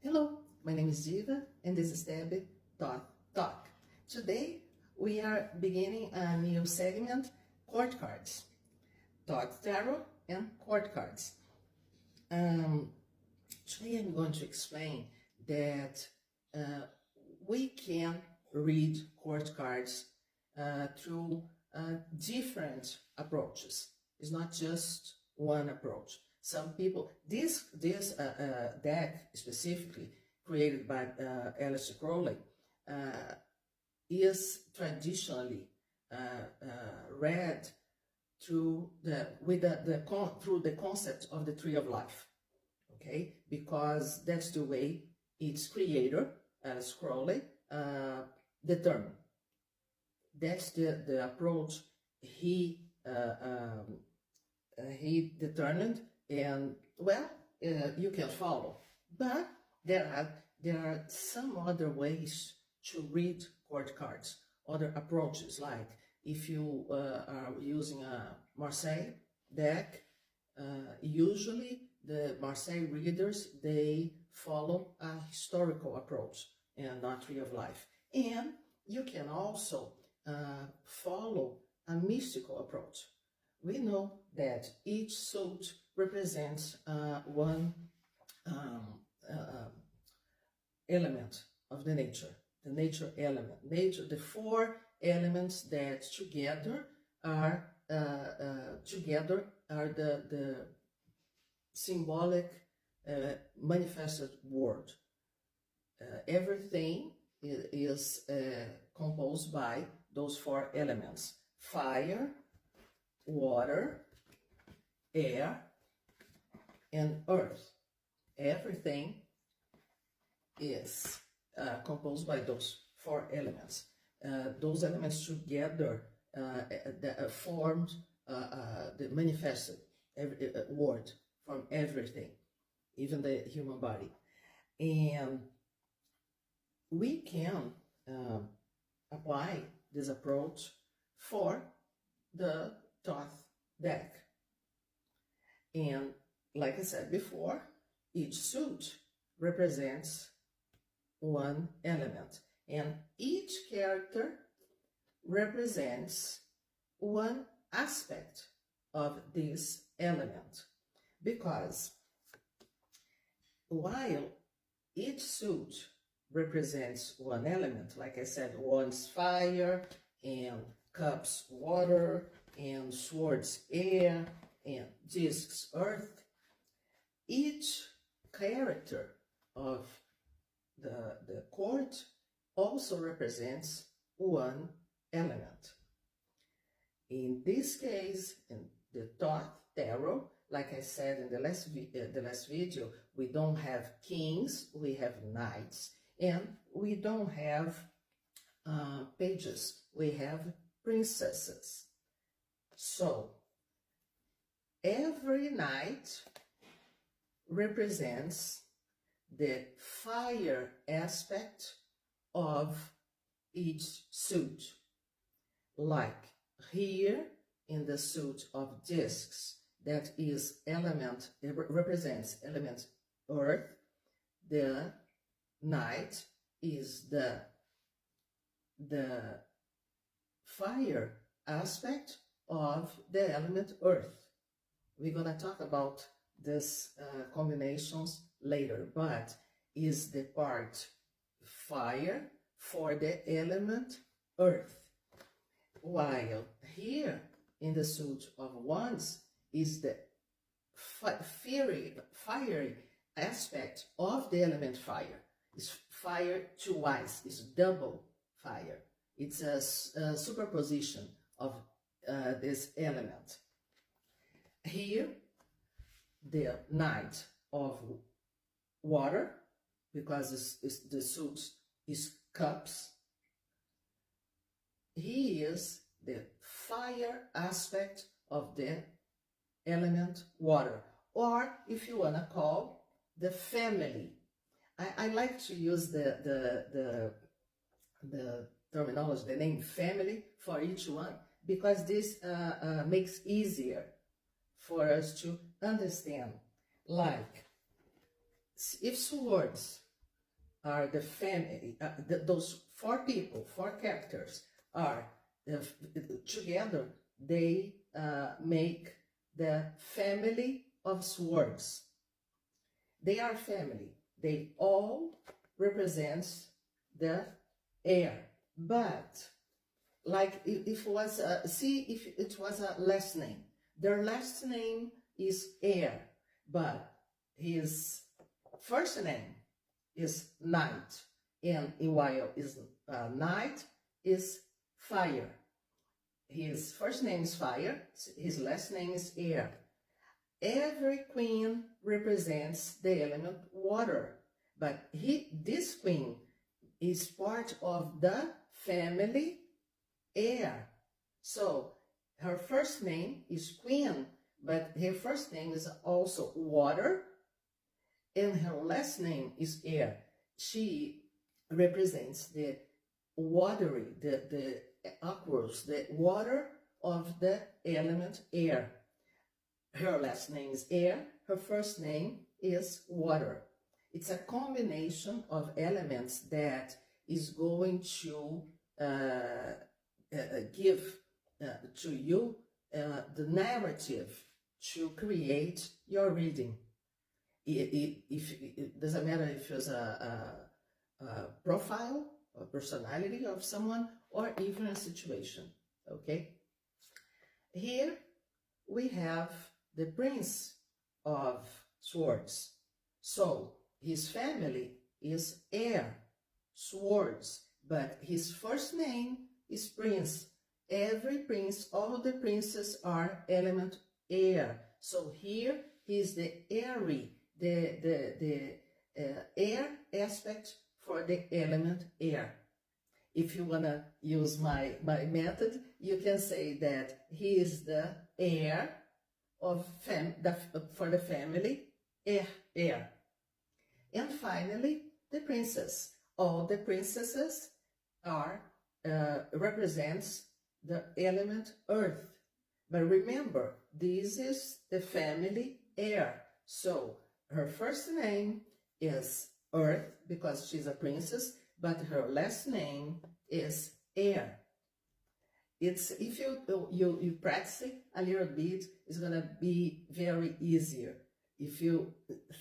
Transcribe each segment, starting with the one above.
Hello, my name is Ziegler and this is Debbie Thoth Talk. Today we are beginning a new segment, court cards. ThothTarot and court cards. Today I'm going to explain that we can read court cards through different approaches. It's not just one approach. Some people, this deck specifically created by Aleister Crowley is traditionally read through through the concept of the tree of life, okay? Because that's the way its creator, Aleister Crowley, determined. That's the approach he determined, and well, you can follow. But there are some other ways to read court cards, other approaches, like if you are using a Marseille deck, usually the Marseille readers, they follow a historical approach and not tree of life. And you can also follow a mystical approach. We know that each suit represents one element of the nature element. The four elements that together are the symbolic manifested word. Everything is composed by those four elements: fire, water, air, and earth. Everything is composed by those four elements. Those elements together formed the manifested word from everything, even the human body. And we can apply this approach for the Thoth deck. And like I said before, each suit represents one element, and each character represents one aspect of this element, because while each suit represents one element, like I said, one's fire, and cups water, and swords air, and discs earth, each character of the court also represents one element. In this case, in the Thoth Tarot, like I said in the last video, we don't have kings, we have knights, and we don't have pages, we have princesses. So every knight represents the fire aspect of each suit. Like here in the suit of discs, that is element, it represents element earth. The knight is the fire aspect of the element earth. We're gonna talk about these combinations later, but is the part fire for the element earth, while here in the suit of wands is the fiery aspect of the element fire. It's fire twice, it's double fire. It's a superposition of this element. Here, the knight of water, because the suit is cups. He is the fire aspect of the element water, or if you want to call the family. I like to use the terminology, the name family for each one, because this makes easier for us to understand. Like, if swords are the family. Those four people, four characters, are together. They make the family of swords. They are family. They all represent the air. But like if it was if it was a last name, their last name is air, but his first name is night, and while is night is fire. His first name is fire, his last name is air. Every queen represents the element water, but this queen is part of the family air. So her first name is Queen, but her first name is also water, and her last name is air. She represents the watery, the aqueous, the water of the element air. Her last name is air, her first name is water. It's a combination of elements that is going to give to you the narrative to create your reading. It doesn't matter if it's a profile or personality of someone or even a situation, okay? Here we have the Prince of Swords. So his family is air, swords, but his first name is Prince. Every prince, all the princes are element air. So here he is the airy, the air aspect for the element air. If you want to use my method, you can say that he is the heir of for the family, air. And finally, the princess. All the princesses are represents the element earth. But remember, this is the family air. So her first name is Earth because she's a princess, but her last name is air. It's if you practice it a little bit, it's gonna be very easier. If you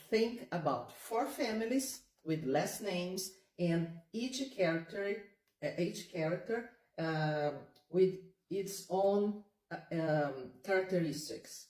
think about four families with last names and each character with its own characteristics.